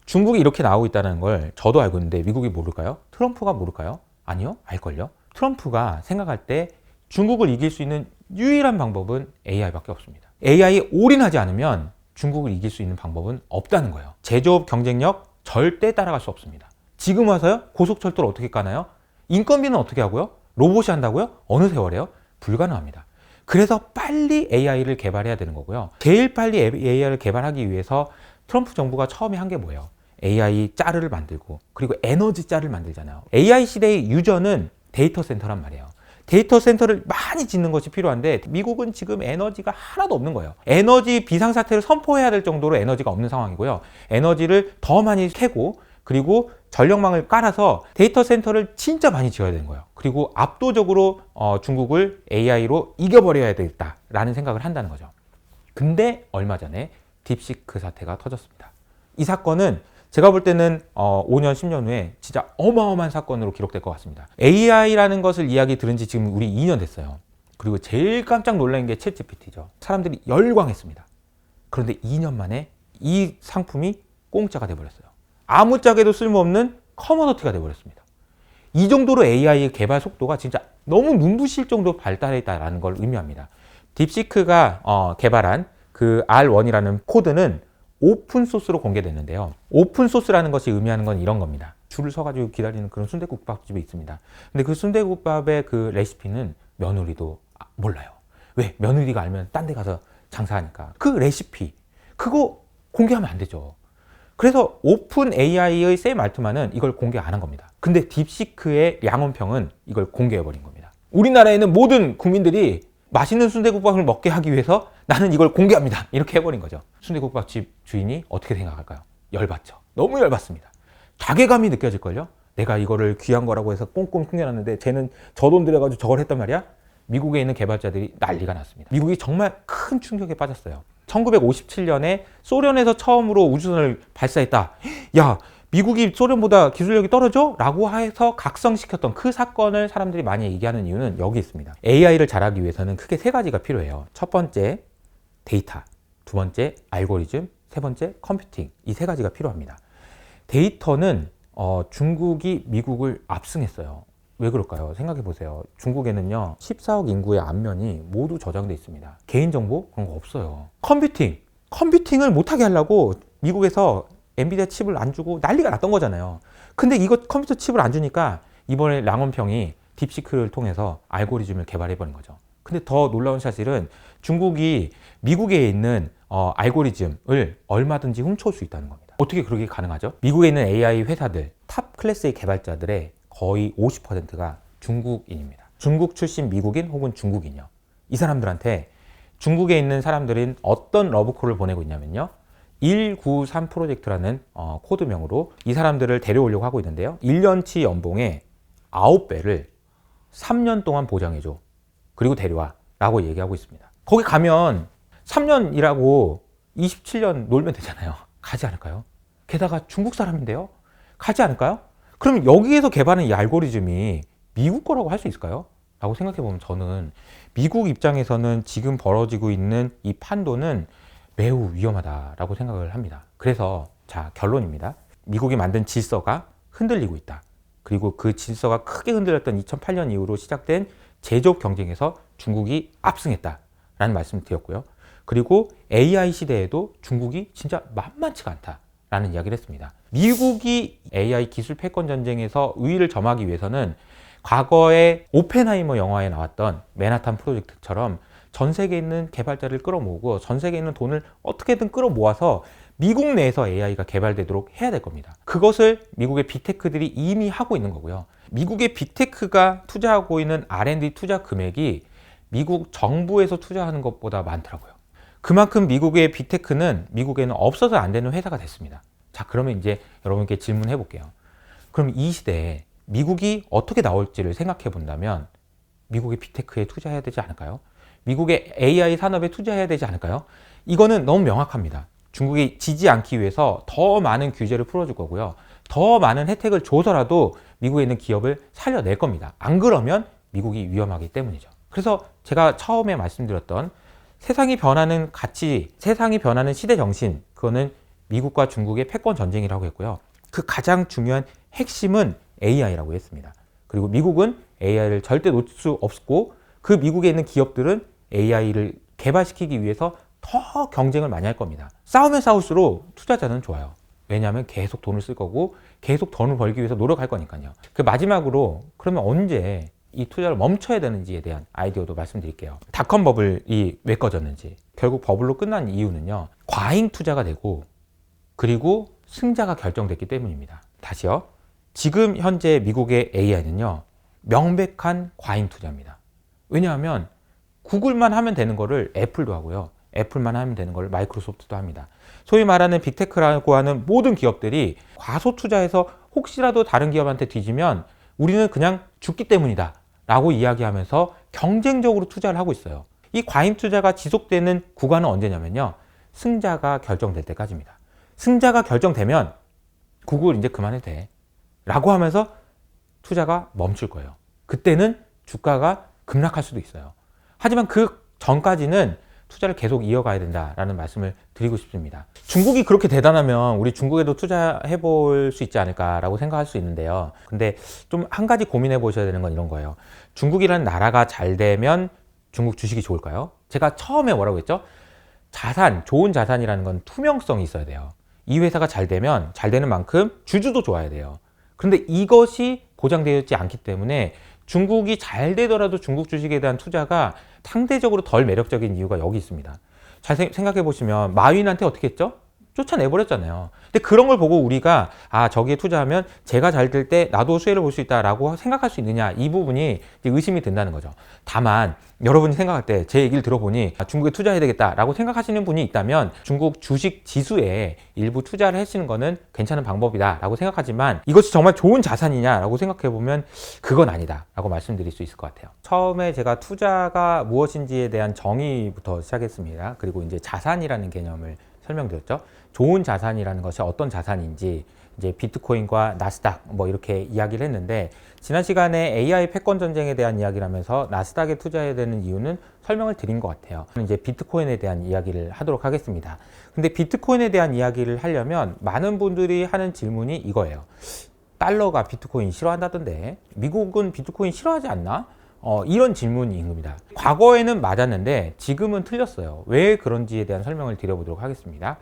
[SPEAKER 1] 중국이 이렇게 나오고 있다는 걸 저도 알고 있는데 미국이 모를까요? 트럼프가 모를까요? 아니요, 알걸요? 트럼프가 생각할 때 중국을 이길 수 있는 유일한 방법은 AI밖에 없습니다. AI에 올인하지 않으면 중국을 이길 수 있는 방법은 없다는 거예요. 제조업 경쟁력 절대 따라갈 수 없습니다. 지금 와서요? 고속철도를 어떻게 까나요? 인건비는 어떻게 하고요? 로봇이 한다고요? 어느 세월에요? 불가능합니다. 그래서 빨리 AI를 개발해야 되는 거고요. 제일 빨리 AI를 개발하기 위해서 트럼프 정부가 처음에 한 게 뭐예요? AI 짤을 만들고 그리고 에너지 짤을 만들잖아요. AI 시대의 유저는 데이터 센터란 말이에요. 데이터 센터를 많이 짓는 것이 필요한데 미국은 지금 에너지가 하나도 없는 거예요. 에너지 비상사태를 선포해야 될 정도로 에너지가 없는 상황이고요. 에너지를 더 많이 캐고 그리고 전력망을 깔아서 데이터 센터를 진짜 많이 지어야 되는 거예요. 그리고 압도적으로 중국을 AI로 이겨버려야 되겠다라는 생각을 한다는 거죠. 근데 얼마 전에 딥시크 사태가 터졌습니다. 이 사건은 제가 볼 때는 5년, 10년 후에 진짜 어마어마한 사건으로 기록될 것 같습니다. AI라는 것을 이야기 들은 지 지금 우리 2년 됐어요. 그리고 제일 깜짝 놀란 게 챗GPT죠. 사람들이 열광했습니다. 그런데 2년 만에 이 상품이 공짜가 돼버렸어요. 아무짝에도 쓸모없는 커머더티가 돼버렸습니다. 이 정도로 AI의 개발 속도가 진짜 너무 눈부실 정도로 발달했다는 걸 의미합니다. 딥시크가 개발한 그 R1이라는 코드는 오픈소스로 공개됐는데요. 오픈소스라는 것이 의미하는 건 이런 겁니다. 줄을 서가지고 기다리는 그런 순댓국밥집이 있습니다. 근데 그 순댓국밥의 그 레시피는 며느리도 몰라요. 왜? 며느리가 알면 딴 데 가서 장사하니까. 그 레시피, 그거 공개하면 안 되죠. 그래서 오픈 AI의 샘 알트만은 이걸 공개 안 한 겁니다. 근데 딥시크의 양원평은 이걸 공개해버린 겁니다. 우리나라에는 모든 국민들이 맛있는 순댓국밥을 먹게 하기 위해서 나는 이걸 공개합니다. 이렇게 해버린 거죠. 순댓국밥집 주인이 어떻게 생각할까요? 열받죠. 너무 열받습니다. 자괴감이 느껴질걸요? 내가 이거를 귀한 거라고 해서 꽁꽁 숨겨놨는데 쟤는 저 돈 들여가지고 저걸 했단 말이야? 미국에 있는 개발자들이 난리가 났습니다. 미국이 정말 큰 충격에 빠졌어요. 1957년에 소련에서 처음으로 우주선을 발사했다. 야, 미국이 소련보다 기술력이 떨어져? 라고 해서 각성시켰던 그 사건을 사람들이 많이 얘기하는 이유는 여기 있습니다. AI를 잘하기 위해서는 크게 세 가지가 필요해요. 첫 번째, 데이터. 두 번째, 알고리즘. 세 번째, 컴퓨팅. 이 세 가지가 필요합니다. 데이터는 중국이 미국을 압승했어요. 왜 그럴까요? 생각해 보세요. 중국에는요, 14억 인구의 안면이 모두 저장돼 있습니다. 개인정보? 그런 거 없어요. 컴퓨팅을 못하게 하려고 미국에서 엔비디아 칩을 안 주고 난리가 났던 거잖아요. 근데 이거 컴퓨터 칩을 안 주니까 이번에 랑원평이 딥시크를 통해서 알고리즘을 개발해버린 거죠. 근데 더 놀라운 사실은 중국이 미국에 있는 알고리즘을 얼마든지 훔쳐올 수 있다는 겁니다. 어떻게 그렇게 가능하죠? 미국에 있는 AI 회사들, 탑 클래스의 개발자들의 거의 50%가 중국인입니다. 중국 출신 미국인 혹은 중국인이요. 이 사람들한테 중국에 있는 사람들은 어떤 러브콜을 보내고 있냐면요. 193 프로젝트라는 코드명으로 이 사람들을 데려오려고 하고 있는데요. 1년치 연봉의 9배를 3년 동안 보장해줘. 그리고 데려와. 라고 얘기하고 있습니다. 거기 가면 3년 일하고 27년 놀면 되잖아요. 가지 않을까요? 게다가 중국 사람인데요. 가지 않을까요? 그럼 여기에서 개발한 이 알고리즘이 미국 거라고 할 수 있을까요? 라고 생각해보면 저는 미국 입장에서는 지금 벌어지고 있는 이 판도는 매우 위험하다라고 생각을 합니다. 그래서 자, 결론입니다. 미국이 만든 질서가 흔들리고 있다. 그리고 그 질서가 크게 흔들렸던 2008년 이후로 시작된 제조업 경쟁에서 중국이 압승했다라는 말씀을 드렸고요. 그리고 AI 시대에도 중국이 진짜 만만치가 않다라는 이야기를 했습니다. 미국이 AI 기술 패권 전쟁에서 우위를 점하기 위해서는 과거에 오펜하이머 영화에 나왔던 맨하탄 프로젝트처럼 전 세계에 있는 개발자를 끌어모으고 전 세계에 있는 돈을 어떻게든 끌어모아서 미국 내에서 AI가 개발되도록 해야 될 겁니다. 그것을 미국의 빅테크들이 이미 하고 있는 거고요. 미국의 빅테크가 투자하고 있는 R&D 투자 금액이 미국 정부에서 투자하는 것보다 많더라고요. 그만큼 미국의 빅테크는 미국에는 없어서 안 되는 회사가 됐습니다. 자, 그러면 이제 여러분께 질문해 볼게요. 그럼 이 시대에 미국이 어떻게 나올지를 생각해 본다면 미국의 빅테크에 투자해야 되지 않을까요? 미국의 AI 산업에 투자해야 되지 않을까요? 이거는 너무 명확합니다. 중국이 지지 않기 위해서 더 많은 규제를 풀어줄 거고요. 더 많은 혜택을 줘서라도 미국에 있는 기업을 살려낼 겁니다. 안 그러면 미국이 위험하기 때문이죠. 그래서 제가 처음에 말씀드렸던 세상이 변하는 가치, 세상이 변하는 시대 정신, 그거는 미국과 중국의 패권 전쟁이라고 했고요. 그 가장 중요한 핵심은 AI라고 했습니다. 그리고 미국은 AI를 절대 놓칠 수 없고 그 미국에 있는 기업들은 AI를 개발시키기 위해서 더 경쟁을 많이 할 겁니다. 싸우면 싸울수록 투자자는 좋아요. 왜냐하면 계속 돈을 쓸 거고 계속 돈을 벌기 위해서 노력할 거니까요. 그 마지막으로 그러면 언제 이 투자를 멈춰야 되는지에 대한 아이디어도 말씀드릴게요. 닷컴 버블이 왜 꺼졌는지, 결국 버블로 끝난 이유는요, 과잉 투자가 되고 그리고 승자가 결정됐기 때문입니다. 다시요. 지금 현재 미국의 AI는요, 명백한 과잉 투자입니다. 왜냐하면 구글만 하면 되는 거를 애플도 하고요. 애플만 하면 되는 걸 마이크로소프트도 합니다. 소위 말하는 빅테크라고 하는 모든 기업들이 과소 투자해서 혹시라도 다른 기업한테 뒤지면 우리는 그냥 죽기 때문이다 라고 이야기하면서 경쟁적으로 투자를 하고 있어요. 이 과잉 투자가 지속되는 구간은 언제냐면요, 승자가 결정될 때까지입니다. 승자가 결정되면 구글 이제 그만해도 돼 라고 하면서 투자가 멈출 거예요. 그때는 주가가 급락할 수도 있어요. 하지만 그 전까지는 투자를 계속 이어가야 된다라는 말씀을 드리고 싶습니다. 중국이 그렇게 대단하면 우리 중국에도 투자해 볼 수 있지 않을까라고 생각할 수 있는데요. 근데 좀 한 가지 고민해 보셔야 되는 건 이런 거예요. 중국이라는 나라가 잘 되면 중국 주식이 좋을까요? 제가 처음에 뭐라고 했죠? 자산, 좋은 자산이라는 건 투명성이 있어야 돼요. 이 회사가 잘 되면 잘 되는 만큼 주주도 좋아야 돼요. 그런데 이것이 보장되어 있지 않기 때문에 중국이 잘 되더라도 중국 주식에 대한 투자가 상대적으로 덜 매력적인 이유가 여기 있습니다. 잘 생각해 보시면 마윈한테 어떻게 했죠? 쫓아내버렸잖아요. 근데 그런 걸 보고 우리가 저기에 투자하면 제가 잘 될 때 나도 수혜를 볼 수 있다라고 생각할 수 있느냐, 이 부분이 이제 의심이 든다는 거죠. 다만 여러분이 생각할 때 제 얘기를 들어보니 중국에 투자해야 되겠다라고 생각하시는 분이 있다면 중국 주식 지수에 일부 투자를 하시는 거는 괜찮은 방법이다라고 생각하지만 이것이 정말 좋은 자산이냐라고 생각해 보면 그건 아니다라고 말씀드릴 수 있을 것 같아요. 처음에 제가 투자가 무엇인지에 대한 정의부터 시작했습니다. 그리고 이제 자산이라는 개념을 설명드렸죠. 좋은 자산이라는 것이 어떤 자산인지 이제 비트코인과 나스닥 뭐 이렇게 이야기를 했는데, 지난 시간에 AI 패권 전쟁에 대한 이야기를 하면서 나스닥에 투자해야 되는 이유는 설명을 드린 것 같아요. 이제 비트코인에 대한 이야기를 하도록 하겠습니다. 근데 비트코인에 대한 이야기를 하려면 많은 분들이 하는 질문이 이거예요. 달러가 비트코인 싫어한다던데 미국은 비트코인 싫어하지 않나? 이런 질문인 겁니다. 과거에는 맞았는데 지금은 틀렸어요. 왜 그런지에 대한 설명을 드려보도록 하겠습니다.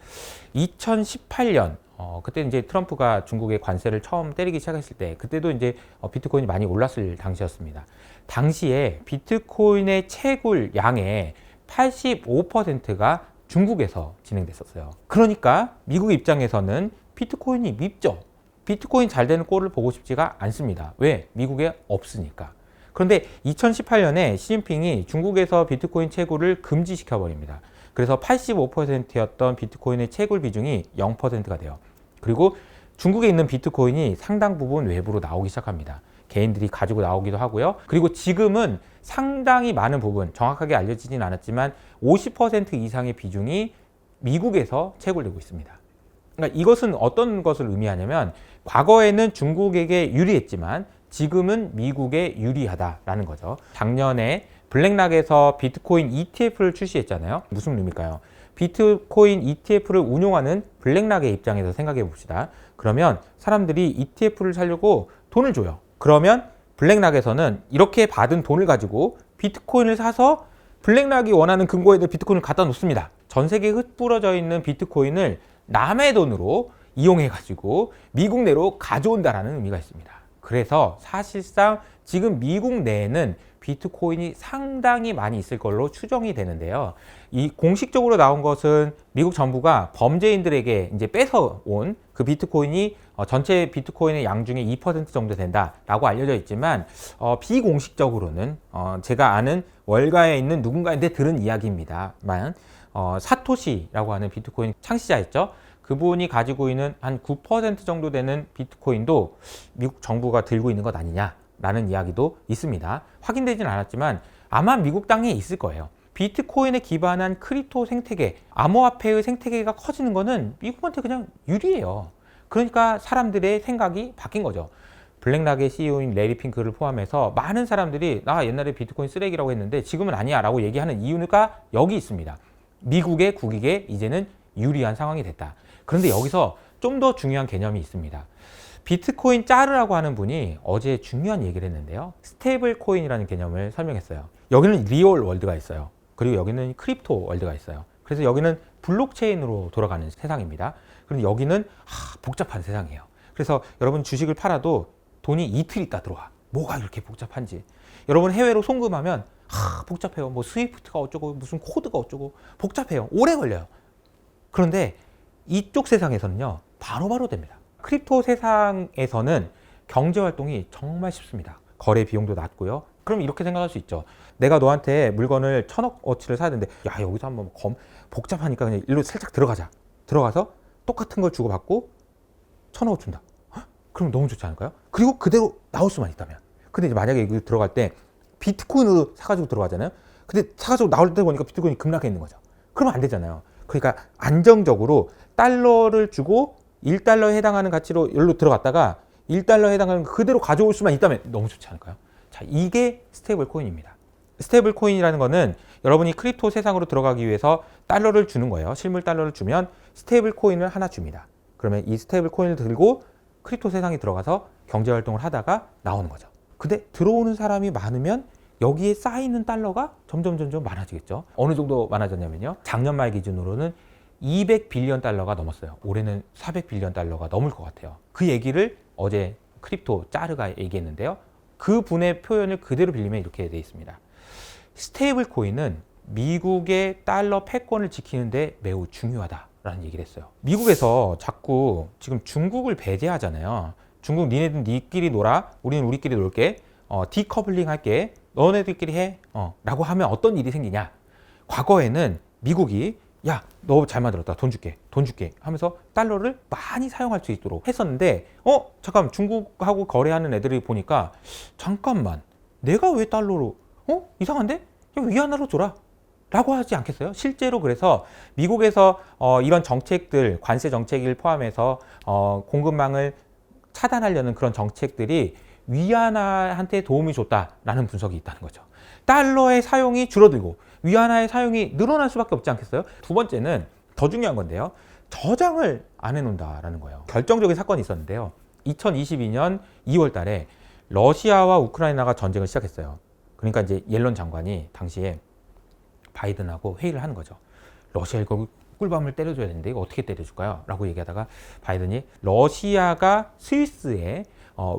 [SPEAKER 1] 2018년 그때 이제 트럼프가 중국의 관세를 처음 때리기 시작했을 때, 그때도 이제 비트코인이 많이 올랐을 당시였습니다. 당시에 비트코인의 채굴 양의 85%가 중국에서 진행됐었어요. 그러니까 미국 입장에서는 비트코인이 밉죠. 비트코인 잘 되는 꼴을 보고 싶지가 않습니다. 왜? 미국에 없으니까. 그런데 2018년에 시진핑이 중국에서 비트코인 채굴을 금지시켜 버립니다. 그래서 85%였던 비트코인의 채굴 비중이 0%가 돼요. 그리고 중국에 있는 비트코인이 상당 부분 외부로 나오기 시작합니다. 개인들이 가지고 나오기도 하고요. 그리고 지금은 상당히 많은 부분, 정확하게 알려지진 않았지만 50% 이상의 비중이 미국에서 채굴되고 있습니다. 그러니까 이것은 어떤 것을 의미하냐면, 과거에는 중국에게 유리했지만 지금은 미국에 유리하다라는 거죠. 작년에 블랙락에서 비트코인 ETF를 출시했잖아요. 무슨 의미일까요? 비트코인 ETF를 운용하는 블랙락의 입장에서 생각해 봅시다. 그러면 사람들이 ETF를 사려고 돈을 줘요. 그러면 블랙락에서는 이렇게 받은 돈을 가지고 비트코인을 사서 블랙락이 원하는 금고에다 비트코인을 갖다 놓습니다. 전 세계에 흩뿌려져 있는 비트코인을 남의 돈으로 이용해 가지고 미국 내로 가져온다라는 의미가 있습니다. 그래서 사실상 지금 미국 내에는 비트코인이 상당히 많이 있을 걸로 추정이 되는데요. 이 공식적으로 나온 것은 미국 정부가 범죄인들에게 이제 뺏어온 그 비트코인이 전체 비트코인의 양 중에 2% 정도 된다라고 알려져 있지만, 비공식적으로는 제가 아는 월가에 있는 누군가한테 들은 이야기입니다만, 사토시라고 하는 비트코인 창시자였죠. 그분이 가지고 있는 한 9% 정도 되는 비트코인도 미국 정부가 들고 있는 것 아니냐, 라는 이야기도 있습니다. 확인되진 않았지만 아마 미국 땅에 있을 거예요. 비트코인에 기반한 크립토 생태계, 암호화폐의 생태계가 커지는 거는 미국한테 그냥 유리해요. 그러니까 사람들의 생각이 바뀐 거죠. 블랙락의 CEO인 레리 핑크를 포함해서 많은 사람들이 나 옛날에 비트코인 쓰레기라고 했는데 지금은 아니야 라고 얘기하는 이유가 여기 있습니다. 미국의 국익에 이제는 유리한 상황이 됐다. 그런데 여기서 좀 더 중요한 개념이 있습니다. 비트코인 짜르라고 하는 분이 어제 중요한 얘기를 했는데요. 스테이블 코인이라는 개념을 설명했어요. 여기는 리얼 월드가 있어요. 그리고 여기는 크립토 월드가 있어요. 그래서 여기는 블록체인으로 돌아가는 세상입니다. 그런데 여기는 복잡한 세상이에요. 그래서 여러분 주식을 팔아도 돈이 이틀 있다 들어와. 뭐가 이렇게 복잡한지. 여러분 해외로 송금하면 복잡해요. 뭐 스위프트가 어쩌고 무슨 코드가 어쩌고 복잡해요. 오래 걸려요. 그런데 이쪽 세상에서는요. 바로바로 됩니다. 크립토 세상에서는 경제 활동이 정말 쉽습니다. 거래 비용도 낮고요. 그럼 이렇게 생각할 수 있죠. 내가 너한테 물건을 1000억어치를 사야 되는데 야 여기서 한번 복잡하니까 그냥 일로 살짝 들어가자. 들어가서 똑같은 걸 주고받고 1000억을 준다. 그럼 너무 좋지 않을까요? 그리고 그대로 나올 수만 있다면. 근데 이제 만약에 여기 들어갈 때 비트코인으로 사가지고 들어가잖아요. 근데 사가지고 나올 때 보니까 비트코인이 급락해 있는 거죠. 그러면 안 되잖아요. 그러니까 안정적으로 달러를 주고 1달러에 해당하는 가치로 여기로 들어갔다가 1달러에 해당하는 그대로 가져올 수만 있다면 너무 좋지 않을까요? 자, 이게 스테이블 코인입니다. 스테이블 코인이라는 거는 여러분이 크립토 세상으로 들어가기 위해서 달러를 주는 거예요. 실물 달러를 주면 스테이블 코인을 하나 줍니다. 그러면 이 스테이블 코인을 들고 크립토 세상에 들어가서 경제 활동을 하다가 나오는 거죠. 근데 들어오는 사람이 많으면 여기에 쌓이는 달러가 점점 많아지겠죠. 어느 정도 많아졌냐면요. 작년 말 기준으로는 200빌리언 달러가 넘었어요. 올해는 400빌리언 달러가 넘을 것 같아요. 그 얘기를 어제 크립토 짜르가 얘기했는데요. 그 분의 표현을 그대로 빌리면 이렇게 되어 있습니다. 스테이블 코인은 미국의 달러 패권을 지키는데 매우 중요하다라는 얘기를 했어요. 미국에서 자꾸 지금 중국을 배제하잖아요. 중국 니네들 니끼리 놀아, 우리는 우리끼리 놀게, 디커플링 할게, 너네들끼리 해, 라고 하면 어떤 일이 생기냐. 과거에는 미국이 야, 너 잘 만들었다. 돈 줄게 하면서 달러를 많이 사용할 수 있도록 했었는데 잠깐 중국하고 거래하는 애들이 보니까 잠깐만 내가 왜 달러로 이상한데? 위안화로 줘라 라고 하지 않겠어요? 실제로 그래서 미국에서 이런 정책들, 관세 정책을 포함해서 공급망을 차단하려는 그런 정책들이 위안화한테 도움이 줬다라는 분석이 있다는 거죠. 달러의 사용이 줄어들고 위안화의 사용이 늘어날 수밖에 없지 않겠어요? 두 번째는 더 중요한 건데요. 저장을 안 해놓는다라는 거예요. 결정적인 사건이 있었는데요. 2022년 2월 달에 러시아와 우크라이나가 전쟁을 시작했어요. 그러니까 이제 옐런 장관이 당시에 바이든하고 회의를 하는 거죠. 러시아 이거 꿀밤을 때려줘야 되는데 이거 어떻게 때려줄까요? 라고 얘기하다가 바이든이 러시아가 스위스에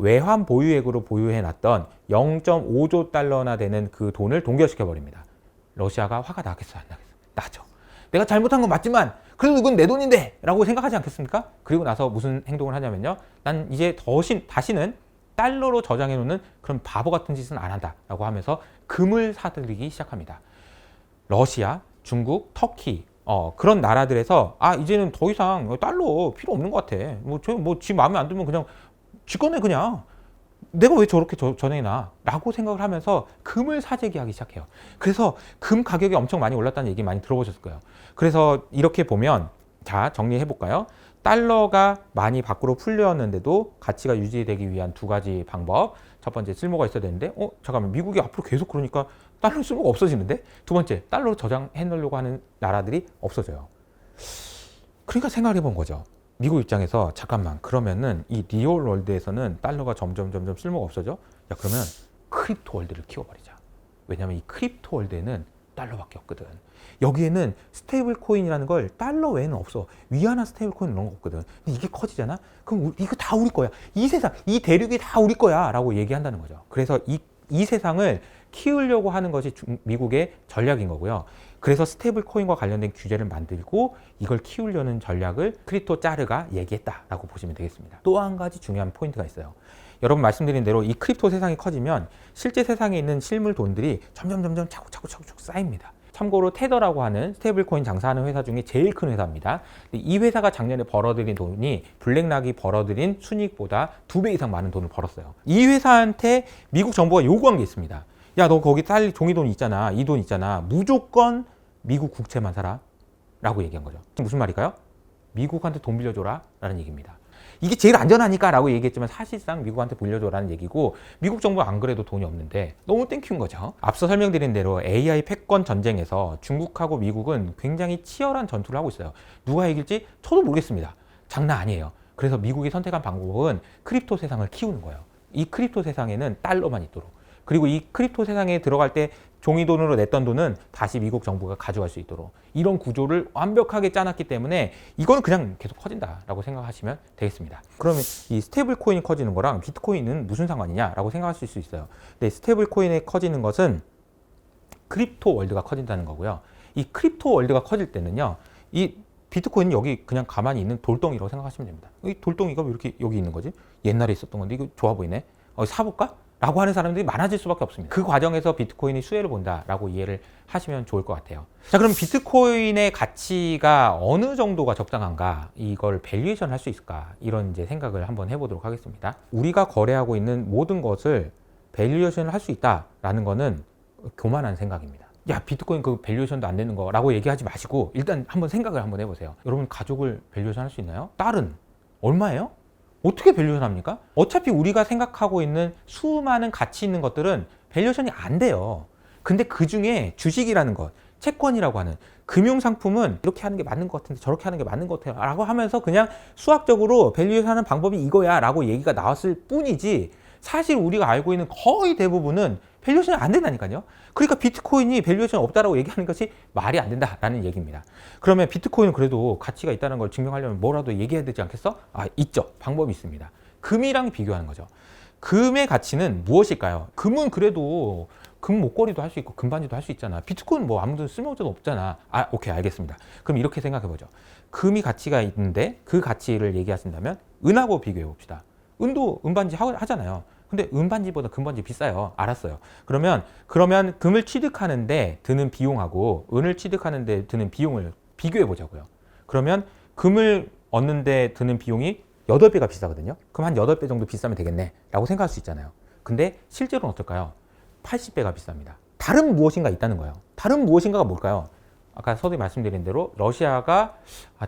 [SPEAKER 1] 외환 보유액으로 보유해놨던 0.5조 달러나 되는 그 돈을 동결시켜 버립니다. 러시아가 화가 나겠어 안 나겠어? 나죠. 내가 잘못한 건 맞지만 그래도 이건 내 돈인데 라고 생각하지 않겠습니까? 그리고 나서 무슨 행동을 하냐면요. 난 이제 다시는 달러로 저장해 놓는 그런 바보 같은 짓은 안 한다 라고 하면서 금을 사들이기 시작합니다. 러시아, 중국, 터키 그런 나라들에서 이제는 더 이상 달러 필요 없는 것 같아. 지 마음에 안 들면 그냥 지 꺼내 그냥. 내가 왜 저렇게 전해나? 라고 생각을 하면서 금을 사재기 하기 시작해요. 그래서 금 가격이 엄청 많이 올랐다는 얘기 많이 들어보셨을 거예요. 그래서 이렇게 보면 자 정리해 볼까요? 달러가 많이 밖으로 풀렸는데도 가치가 유지되기 위한 두 가지 방법. 첫 번째 쓸모가 있어야 되는데 잠깐만 미국이 앞으로 계속 그러니까 달러 쓸모가 없어지는데? 두 번째 달러로 저장해 놓으려고 하는 나라들이 없어져요. 그러니까 생각해 본 거죠. 미국 입장에서 잠깐만 그러면은 이 리얼 월드에서는 달러가 점점 쓸모가 없어져? 야 그러면 크립토 월드를 키워버리자. 왜냐면 이 크립토 월드에는 달러밖에 없거든. 여기에는 스테이블 코인이라는 걸 달러 외에는 없어. 위안화 스테이블 코인 이런 거 없거든. 근데 이게 커지잖아? 그럼 이거 다 우리 거야. 이 세상, 이 대륙이 다 우리 거야 라고 얘기한다는 거죠. 그래서 이 세상을 키우려고 하는 것이 미국의 전략인 거고요. 그래서 스테이블 코인과 관련된 규제를 만들고 이걸 키우려는 전략을 크립토 짜르가 얘기했다라고 보시면 되겠습니다. 또 한 가지 중요한 포인트가 있어요. 여러분 말씀드린 대로 이 크립토 세상이 커지면 실제 세상에 있는 실물 돈들이 점점 차곡 쌓입니다. 참고로 테더라고 하는 스테이블 코인 장사하는 회사 중에 제일 큰 회사입니다. 이 회사가 작년에 벌어들인 돈이 블랙락이 벌어들인 순이익보다 2배 이상 많은 돈을 벌었어요. 이 회사한테 미국 정부가 요구한 게 있습니다. 야, 너 거기 딸 종이돈 있잖아. 이 돈 있잖아. 무조건 미국 국채만 사라. 라고 얘기한 거죠. 무슨 말일까요? 미국한테 돈 빌려줘라. 라는 얘기입니다. 이게 제일 안전하니까 라고 얘기했지만 사실상 미국한테 빌려줘라는 얘기고, 미국 정부가 안 그래도 돈이 없는데 너무 땡큐인 거죠. 앞서 설명드린 대로 AI 패권 전쟁에서 중국하고 미국은 굉장히 치열한 전투를 하고 있어요. 누가 이길지 저도 모르겠습니다. 장난 아니에요. 그래서 미국이 선택한 방법은 크립토 세상을 키우는 거예요. 이 크립토 세상에는 달러만 있도록. 그리고 이 크립토 세상에 들어갈 때 종이돈으로 냈던 돈은 다시 미국 정부가 가져갈 수 있도록 이런 구조를 완벽하게 짜놨기 때문에 이거는 그냥 계속 커진다라고 생각하시면 되겠습니다. 그러면 이 스테이블 코인이 커지는 거랑 비트코인은 무슨 상관이냐라고 생각하실 수 있어요. 근데 스테이블 코인이 커지는 것은 크립토 월드가 커진다는 거고요. 이 크립토 월드가 커질 때는요, 이 비트코인은 여기 그냥 가만히 있는 돌덩이라고 생각하시면 됩니다. 이 돌덩이가 왜 이렇게 여기 있는 거지? 옛날에 있었던 건데 이거 좋아 보이네. 사볼까? 라고 하는 사람들이 많아질 수밖에 없습니다. 그 과정에서 비트코인이 수혜를 본다라고 이해를 하시면 좋을 것 같아요. 자, 그럼 비트코인의 가치가 어느 정도가 적당한가? 이걸 밸류에이션 할 수 있을까? 이런 이제 생각을 한번 해보도록 하겠습니다. 우리가 거래하고 있는 모든 것을 밸류에이션을 할 수 있다라는 거는 교만한 생각입니다. 야, 비트코인 그 밸류에이션도 안 되는 거라고 얘기하지 마시고 일단 한번 생각을 한번 해보세요. 여러분, 가족을 밸류에이션 할 수 있나요? 딸은 얼마예요? 어떻게 밸류에이션 합니까? 어차피 우리가 생각하고 있는 수많은 가치 있는 것들은 밸류에이션이 안 돼요. 근데 그 중에 주식이라는 것, 채권이라고 하는 금융상품은 이렇게 하는 게 맞는 것 같은데 저렇게 하는 게 맞는 것 같아요 라고 하면서 그냥 수학적으로 밸류에이션 하는 방법이 이거야 라고 얘기가 나왔을 뿐이지, 사실 우리가 알고 있는 거의 대부분은 밸류에이션이 안 된다니까요. 그러니까 비트코인이 밸류에이션 없다라고 얘기하는 것이 말이 안 된다라는 얘기입니다. 그러면 비트코인은 그래도 가치가 있다는 걸 증명하려면 뭐라도 얘기해야 되지 않겠어? 있죠. 방법이 있습니다. 금이랑 비교하는 거죠. 금의 가치는 무엇일까요? 금은 그래도 금 목걸이도 할 수 있고 금반지도 할 수 있잖아. 비트코인은 뭐 아무도 쓸모도 없잖아. 오케이, 알겠습니다. 그럼 이렇게 생각해 보죠. 금이 가치가 있는데 그 가치를 얘기하신다면 은하고 비교해 봅시다. 은도 은반지 하잖아요. 근데 은반지보다 금반지 비싸요. 알았어요. 그러면 금을 취득하는데 드는 비용하고 은을 취득하는데 드는 비용을 비교해 보자고요. 그러면 금을 얻는데 드는 비용이 8배가 비싸거든요. 그럼 한 8배 정도 비싸면 되겠네 라고 생각할 수 있잖아요. 근데 실제로는 어떨까요? 80배가 비쌉니다. 다른 무엇인가 있다는 거예요. 다른 무엇인가가 뭘까요? 아까 서두에 말씀드린 대로 러시아가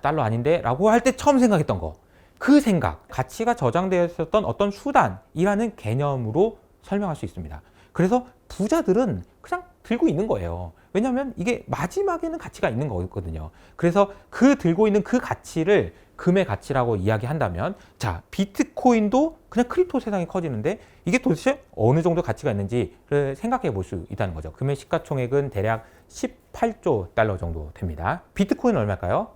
[SPEAKER 1] 달러 아닌데 라고 할 때 처음 생각했던 거, 그 생각, 가치가 저장되어 있었던 어떤 수단이라는 개념으로 설명할 수 있습니다. 그래서 부자들은 그냥 들고 있는 거예요. 왜냐하면 이게 마지막에는 가치가 있는 거거든요. 그래서 그 들고 있는 그 가치를 금의 가치라고 이야기한다면, 자, 비트코인도 그냥 크립토 세상이 커지는데 이게 도대체 어느 정도 가치가 있는지를 생각해 볼 수 있다는 거죠. 금의 시가총액은 대략 18조 달러 정도 됩니다. 비트코인은 얼마일까요?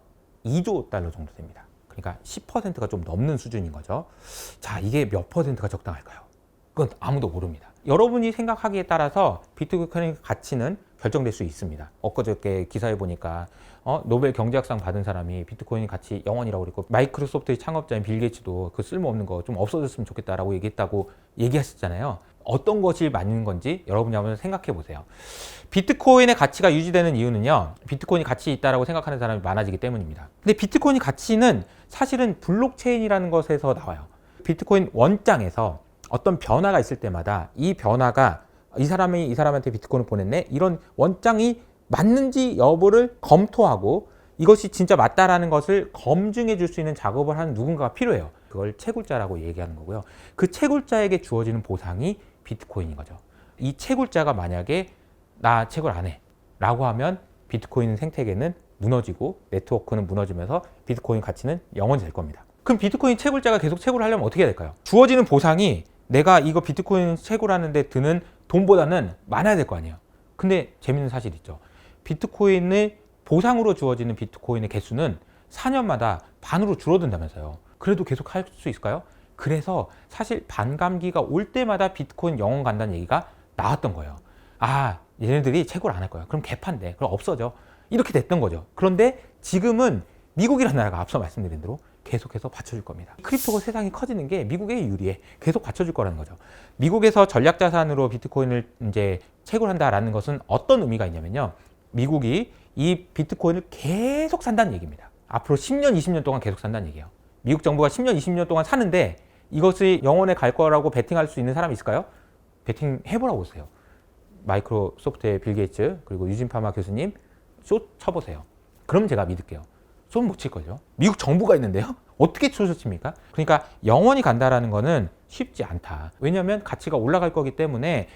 [SPEAKER 1] 2조 달러 정도 됩니다. 그러니까 10%가 좀 넘는 수준인 거죠. 자, 이게 몇 퍼센트가 적당할까요? 그건 아무도 모릅니다. 여러분이 생각하기에 따라서 비트코인의 가치는 결정될 수 있습니다. 엊그저께 기사에 보니까 노벨 경제학상 받은 사람이 비트코인 가치 0원이라고 그랬고, 마이크로소프트의 창업자인 빌 게이츠도 그 쓸모없는 거 좀 없어졌으면 좋겠다라고 얘기했다고 얘기하셨잖아요. 어떤 것이 맞는 건지 여러분이 한번 생각해 보세요. 비트코인의 가치가 유지되는 이유는요, 비트코인이 가치 있다라고 생각하는 사람이 많아지기 때문입니다. 근데 비트코인의 가치는 사실은 블록체인이라는 것에서 나와요. 비트코인 원장에서 어떤 변화가 있을 때마다 이 변화가 이 사람이 이 사람한테 비트코인을 보냈네, 이런 원장이 맞는지 여부를 검토하고 이것이 진짜 맞다라는 것을 검증해 줄 수 있는 작업을 하는 누군가가 필요해요. 그걸 채굴자라고 얘기하는 거고요. 그 채굴자에게 주어지는 보상이 비트코인인 거죠. 이 채굴자가 만약에 나 채굴 안 해 라고 하면 비트코인 생태계는 무너지고 네트워크는 무너지면서 비트코인 가치는 0원이 될 겁니다. 그럼 비트코인 채굴자가 계속 채굴하려면 어떻게 해야 될까요? 주어지는 보상이 내가 이거 비트코인 채굴하는데 드는 돈보다는 많아야 될 거 아니에요. 근데 재밌는 사실이 있죠. 비트코인을 보상으로 주어지는 비트코인의 개수는 4년마다 반으로 줄어든다면서요. 그래도 계속 할 수 있을까요? 그래서 사실 반감기가 올 때마다 비트코인 0원 간다는 얘기가 나왔던 거예요. 얘네들이 채굴 안 할 거야. 그럼 개판돼. 그럼 없어져. 이렇게 됐던 거죠. 그런데 지금은 미국이라는 나라가 앞서 말씀드린 대로 계속해서 받쳐줄 겁니다. 크립토가 세상이 커지는 게 미국에 유리해. 계속 받쳐줄 거라는 거죠. 미국에서 전략자산으로 비트코인을 이제 채굴한다라는 것은 어떤 의미가 있냐면요. 미국이 이 비트코인을 계속 산다는 얘기입니다. 앞으로 10년, 20년 동안 계속 산다는 얘기예요. 미국 정부가 10년, 20년 동안 사는데 이것이 영원에 갈 거라고 베팅할 수 있는 사람이 있을까요? 베팅 해보라고 하세요. 마이크로소프트의 빌 게이츠 그리고 유진 파마 교수님 숏 쳐보세요. 그럼 제가 믿을게요. 숏 못 칠걸요. 미국 정부가 있는데요. 어떻게 숏을 칩니까? 그러니까 영원히 간다라는 거는 쉽지 않다. 왜냐하면 가치가 올라갈 거기 때문에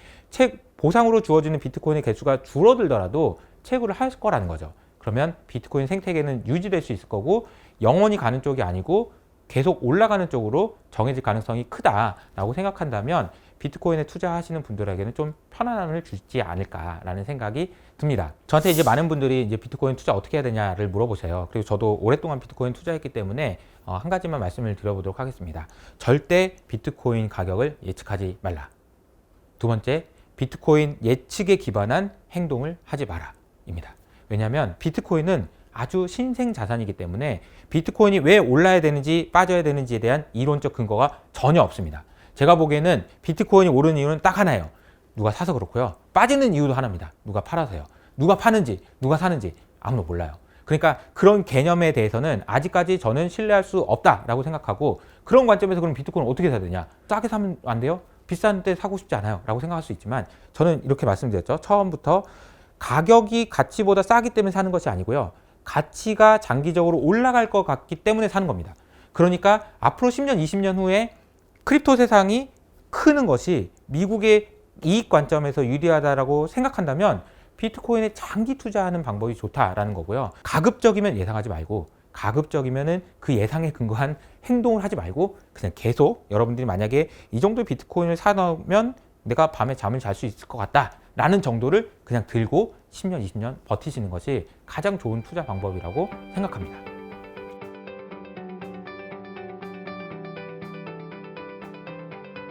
[SPEAKER 1] 보상으로 주어지는 비트코인의 개수가 줄어들더라도 채굴을 할 거라는 거죠. 그러면 비트코인 생태계는 유지될 수 있을 거고 영원히 가는 쪽이 아니고 계속 올라가는 쪽으로 정해질 가능성이 크다라고 생각한다면 비트코인에 투자하시는 분들에게는 좀 편안함을 주지 않을까라는 생각이 듭니다. 저한테 이제 많은 분들이 이제 비트코인 투자 어떻게 해야 되냐를 물어보세요. 그리고 저도 오랫동안 비트코인 투자했기 때문에 한 가지만 말씀을 드려보도록 하겠습니다. 절대 비트코인 가격을 예측하지 말라. 두 번째, 비트코인 예측에 기반한 행동을 하지 마라 입니다. 왜냐하면 비트코인은 아주 신생 자산이기 때문에 비트코인이 왜 올라야 되는지 빠져야 되는지에 대한 이론적 근거가 전혀 없습니다. 제가 보기에는 비트코인이 오르는 이유는 딱 하나예요. 누가 사서 그렇고요. 빠지는 이유도 하나입니다. 누가 팔아서요. 누가 파는지 누가 사는지 아무도 몰라요. 그러니까 그런 개념에 대해서는 아직까지 저는 신뢰할 수 없다라고 생각하고, 그런 관점에서 그럼 비트코인을 어떻게 사야 되냐? 싸게 사면 안 돼요? 비싼 때 사고 싶지 않아요 라고 생각할 수 있지만, 저는 이렇게 말씀드렸죠. 처음부터 가격이 가치보다 싸기 때문에 사는 것이 아니고요. 가치가 장기적으로 올라갈 것 같기 때문에 사는 겁니다. 그러니까 앞으로 10년, 20년 후에 크립토 세상이 크는 것이 미국의 이익 관점에서 유리하다라고 생각한다면 비트코인에 장기 투자하는 방법이 좋다라는 거고요. 가급적이면 예상하지 말고, 가급적이면은 그 예상에 근거한 행동을 하지 말고 그냥 계속, 여러분들이 만약에 이 정도 비트코인을 사놓으면 내가 밤에 잠을 잘 수 있을 것 같다 라는 정도를 그냥 들고 10년, 20년 버티시는 것이 가장 좋은 투자 방법이라고 생각합니다.